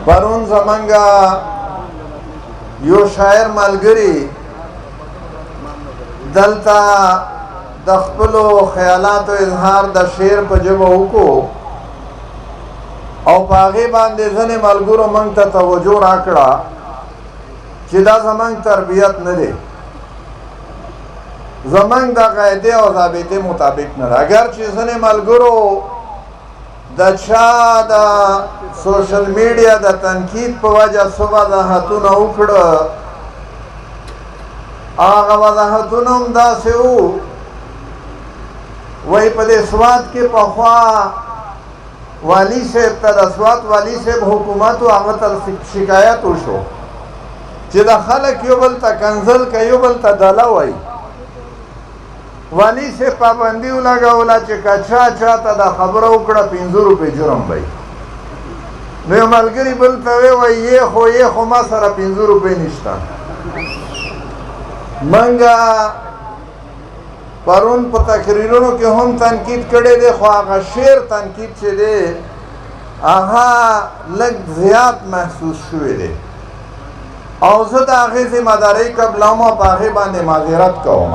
پرون زمانگا یو شاعر ملګری دلتا د خپلو خیالاتو اظهار د شعر په ژبه وکړو او په هغې باندې ځینې ملګرو موږ ته توجه راکړه چې دا زموږ تربیت نه دی، زموږ د قاعدې او ضابطې مطابق نه ده. اگر چې ځینې ملګرو د چا د سوشل میډیا د تنقید په وجه څه وضاحتونه وکړه، هغه وضاحتونه هم داسې وو وایي په دې سوات کې پخوا والي صاحب ته د سوات والي صاحب حکومت و هغه ته شکایت وشو چې د خلک یو بل ته کنزل کوي، یو بل ته دله وایي. والی سے پابندی ولګوله چې که چا ته دا خبره وکړه 50 روپۍ جرم به وي. نو یو ملګري بل ته وایي یې خو ما سره 50 روپۍ نشته. منګه پرون په تقریرونو کې هم تنقید کړی دی، خو هغه شعر تنقید چې دی هغه لږ زیات محسوس شوی دی او زه د هغې ذمهدارۍ قبلوم او په هغې باندې معذرت کوم.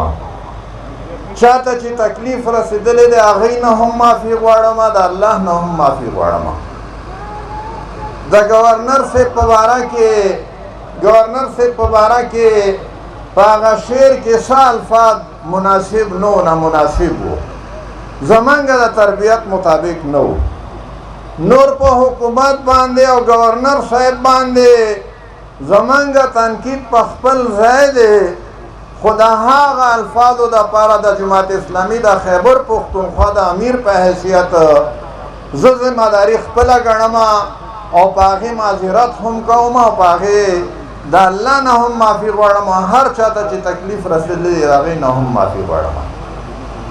چاته چې تکلیف رسېدلی دی هغې نه هم معافي غواړم، د الله نه هم معافي غواړم. د ګورنر صاحب په باره کې په هغه شعر کې څه الفاظ مناسب نو نامناسب وو، زمونږ د تربیت مطابق نه وو. نور په حکومت باندې او ګورنر صاحب باندې زمونږ تنقید په خپل ځای دی، خو د هغه الفاظو دپاره د جماعت اسلامي د خیبر پښتونخوا د امیر په حیثیت زه ذمهداري خپله ګڼم او په هغې معذرت هم کوم او په هغې د الله نه هم معافي غواړم، هر چاته چې تکلیف رسېدلی دی د هغې نه هم معافي غواړم.